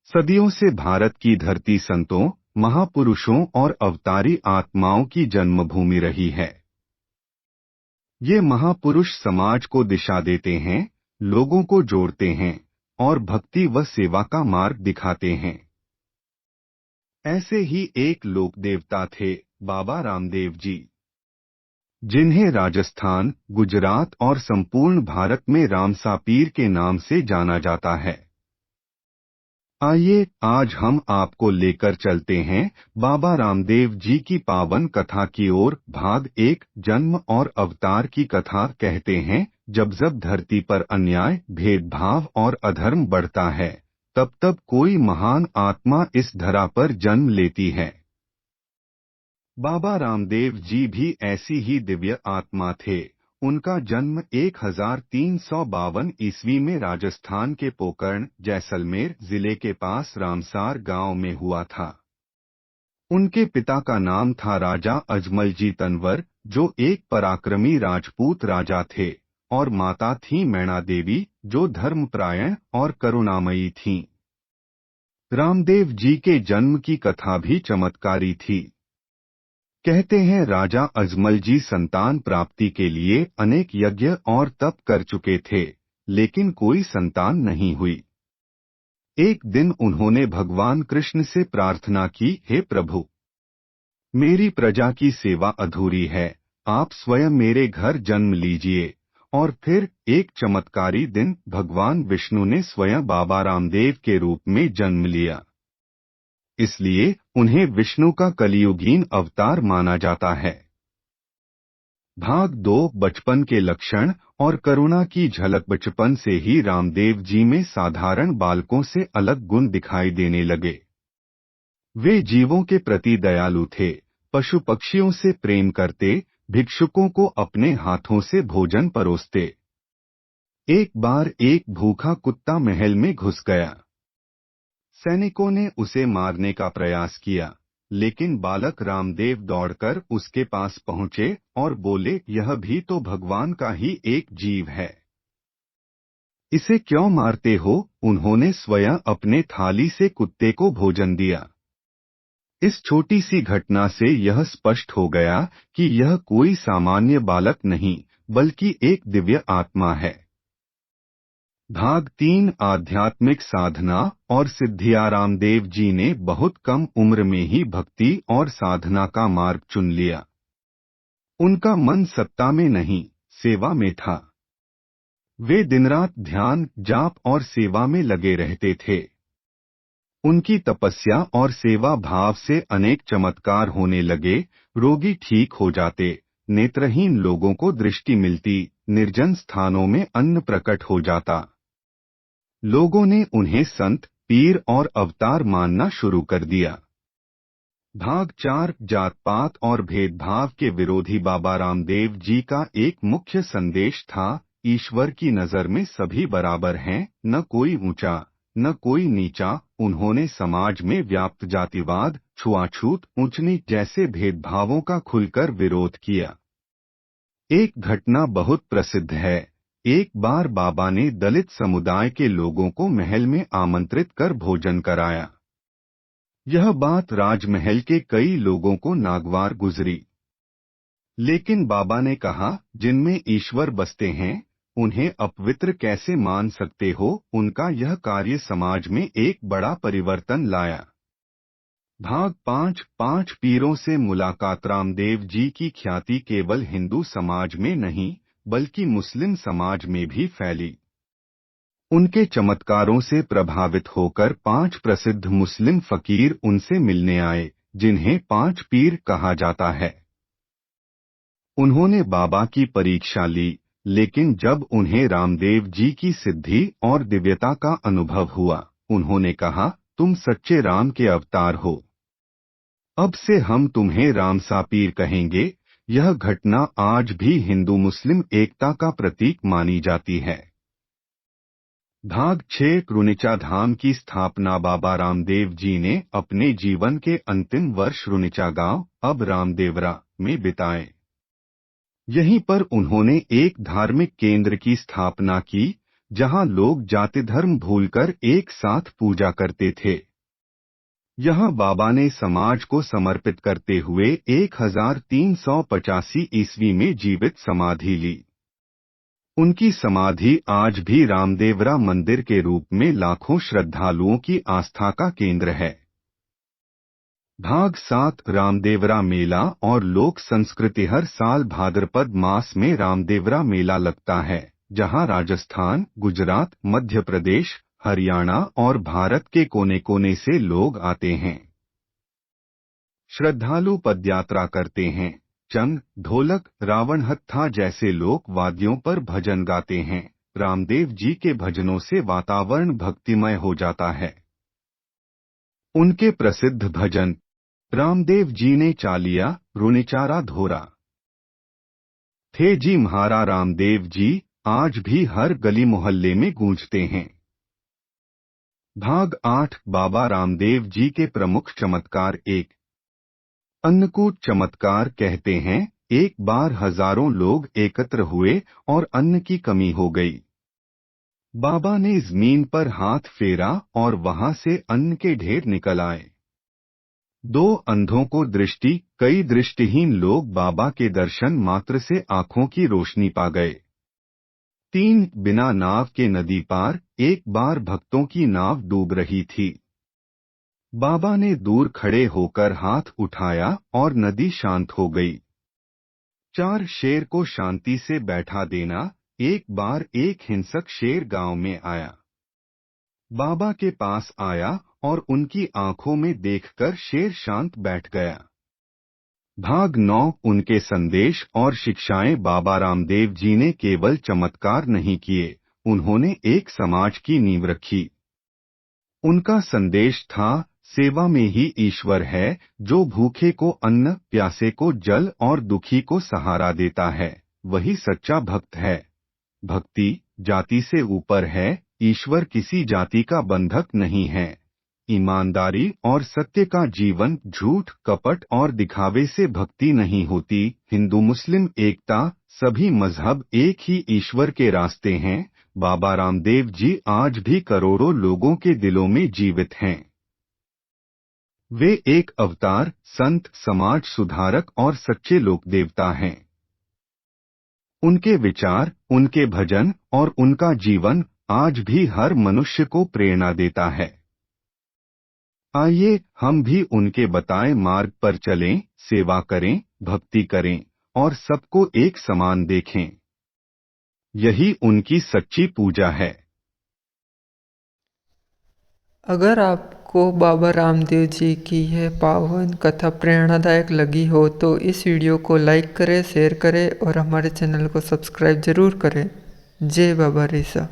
सदियों से भारत की धरती संतों, महापुरुषों और अवतारी आत्माओं की जन्मभूमि रही है। ये महापुरुष समाज को दिशा देते हैं, लोगों को जोड़ते हैं और भक्ति व सेवा का मार्ग दिखाते हैं। ऐसे ही एक लोक देवता थे बाबा रामदेव जी, जिन्हें राजस्थान, गुजरात और संपूर्ण भारत में रामसा पीर के नाम से जाना जाता है। आइए आज हम आपको लेकर चलते हैं बाबा रामदेव जी की पावन कथा की ओर। भाग 1, जन्म और अवतार की कथा। कहते हैं, जब जब धरती पर अन्याय, भेदभाव और अधर्म बढ़ता है, तब तब कोई महान आत्मा इस धरा पर जन्म लेती है। बाबा रामदेव जी भी ऐसी ही दिव्य आत्मा थे। उनका जन्म 1352 ईस्वी में राजस्थान के पोकरण, जैसलमेर जिले के पास रामसार गांव में हुआ था। उनके पिता का नाम था राजा अजमल जी तंवर, जो एक पराक्रमी राजपूत राजा थे, और माता थी मैणा देवी, जो धर्मपरायण और करुणामयी थीं। रामदेव जी के जन्म की कथा भी चमत्कारी थी। कहते हैं, राजा अजमल जी संतान प्राप्ति के लिए अनेक यज्ञ और तप कर चुके थे, लेकिन कोई संतान नहीं हुई। एक दिन उन्होंने भगवान कृष्ण से प्रार्थना की, हे प्रभु, मेरी प्रजा की सेवा अधूरी है, आप स्वयं मेरे घर जन्म लीजिए। और फिर एक चमत्कारी दिन भगवान विष्णु ने स्वयं बाबा रामदेव के रूप में जन्म लिया। इसलिए उन्हें विष्णु का कलियुगीन अवतार माना जाता है। भाग 2, बचपन के लक्षण और करुणा की झलक। बचपन से ही रामदेव जी में साधारण बालकों से अलग गुण दिखाई देने लगे। वे जीवों के प्रति दयालु थे, पशु पक्षियों से प्रेम करते, भिक्षुकों को अपने हाथों से भोजन परोसते। एक बार एक भूखा कुत्ता महल में घुस गया। सैनिकों ने उसे मारने का प्रयास किया, लेकिन बालक रामदेव दौड़कर उसके पास पहुंचे और बोले, यह भी तो भगवान का ही एक जीव है, इसे क्यों मारते हो? उन्होंने स्वयं अपने थाली से कुत्ते को भोजन दिया। इस छोटी सी घटना से यह स्पष्ट हो गया कि यह कोई सामान्य बालक नहीं, बल्कि एक दिव्य आत्मा है। भाग 3, आध्यात्मिक साधना और सिद्धियां। रामदेव जी ने बहुत कम उम्र में ही भक्ति और साधना का मार्ग चुन लिया। उनका मन सत्ता में नहीं, सेवा में था। वे दिन-रात ध्यान, जाप और सेवा में लगे रहते थे। उनकी तपस्या और सेवा भाव से अनेक चमत्कार होने लगे। रोगी ठीक हो जाते, नेत्रहीन लोगों को दृष्टि मिलती, निर्जन स्थानों में अन्न प्रकट हो जाता। लोगों ने उन्हें संत, पीर और अवतार मानना शुरू कर दिया। भाग 4, जात पात और भेदभाव के विरोधी। बाबा रामदेव जी का एक मुख्य संदेश था, ईश्वर की नजर में सभी बराबर हैं, न कोई ऊंचा न कोई नीचा। उन्होंने समाज में व्याप्त जातिवाद, छुआछूत, ऊंच नीच जैसे भेदभावों का खुलकर विरोध किया। एक घटना बहुत प्रसिद्ध है। एक बार बाबा ने दलित समुदाय के लोगों को महल में आमंत्रित कर भोजन कराया। यह बात राजमहल के कई लोगों को नागवार गुजरी। लेकिन बाबा ने कहा, जिनमें ईश्वर बसते हैं, उन्हें अपवित्र कैसे मान सकते हो? उनका यह कार्य समाज में एक बड़ा परिवर्तन लाया। भाग 5, 5 पीरों से मुलाकात। रामदेव जी की ख्याति केवल हिंदू समाज में नहीं, बल्कि मुस्लिम समाज में भी फैली। उनके चमत्कारों से प्रभावित होकर 5 प्रसिद्ध मुस्लिम फकीर उनसे मिलने आए, जिन्हें 5 पीर कहा जाता है। उन्होंने बाबा की परीक्षा ली, लेकिन जब उन्हें रामदेव जी की सिद्धि और दिव्यता का अनुभव हुआ, उन्होंने कहा, तुम सच्चे राम के अवतार हो। अब से हम तुम्हें रामसा पीर कहेंगे। यह घटना आज भी हिंदू मुस्लिम एकता का प्रतीक मानी जाती है। भाग 6, रुनिचा धाम की स्थापना। बाबा रामदेव जी ने अपने जीवन के अंतिम वर्ष रुनिचा गांव, अब रामदेवरा, में बिताए। यहीं पर उन्होंने एक धार्मिक केंद्र की स्थापना की, जहां लोग जाति धर्म भूलकर एक साथ पूजा करते थे। यहाँ बाबा ने समाज को समर्पित करते हुए 1385 ईस्वी में जीवित समाधि ली। उनकी समाधि आज भी रामदेवरा मंदिर के रूप में लाखों श्रद्धालुओं की आस्था का केंद्र है। भाग 7 रामदेवरा मेला और लोक संस्कृति। हर साल भाद्रपद मास में रामदेवरा मेला लगता है, जहां राजस्थान, गुजरात, मध्य प्रदेश, हरियाणा और भारत के कोने कोने से लोग आते हैं। श्रद्धालु पदयात्रा करते हैं। चंग, ढोलक, रावणहत्था जैसे लोक वाद्यों पर भजन गाते हैं। रामदेव जी के भजनों से वातावरण भक्तिमय हो जाता है। उनके प्रसिद्ध भजन: रामदेव जी ने चालिया रुनिचारा धोरा, थे जी म्हारा रामदेव जी, आज भी हर गली मोहल्ले में गूंजते हैं। भाग 8 बाबा रामदेव जी के प्रमुख चमत्कार। 1 अन्नकूट चमत्कार। कहते हैं, एक बार हजारों लोग एकत्र हुए और अन्न की कमी हो गई। बाबा ने जमीन पर हाथ फेरा और वहां से अन्न के ढेर निकल आए। 2 अंधों को दृष्टि। कई दृष्टिहीन लोग बाबा के दर्शन मात्र से आंखों की रोशनी पा गए। 3 बिना नाव के नदी पार। एक बार भक्तों की नाव डूब रही थी। बाबा ने दूर खड़े होकर हाथ उठाया और नदी शांत हो गई। 4 शेर को शांति से बैठा देना। एक बार एक हिंसक शेर गांव में आया। बाबा के पास आया और उनकी आंखों में देखकर शेर शांत बैठ गया। भाग 9 उनके संदेश और शिक्षाएं। बाबा रामदेव जी ने केवल चमत्कार नहीं किए, उन्होंने एक समाज की नींव रखी। उनका संदेश था, सेवा में ही ईश्वर है। जो भूखे को अन्न, प्यासे को जल और दुखी को सहारा देता है, वही सच्चा भक्त है। भक्ति जाति से ऊपर है। ईश्वर किसी जाति का बंधक नहीं है। ईमानदारी और सत्य का जीवन। झूठ, कपट और दिखावे से भक्ति नहीं होती। हिंदू मुस्लिम एकता। सभी मजहब एक ही ईश्वर के रास्ते हैं। बाबा रामदेव जी आज भी करोड़ों लोगों के दिलों में जीवित हैं। वे एक अवतार, संत, समाज सुधारक और सच्चे लोक देवता हैं। उनके विचार, उनके भजन और उनका जीवन आज भी हर मनुष्य को प्रेरणा देता है। आइए हम भी उनके बताए मार्ग पर चलें, सेवा करें, भक्ति करें और सबको एक समान देखें। यही उनकी सच्ची पूजा है। अगर आपको बाबा रामदेव जी की यह पावन कथा प्रेरणादायक लगी हो तो इस वीडियो को लाइक करें, शेयर करें और हमारे चैनल को सब्सक्राइब जरूर करें। जय बाबा रीसा।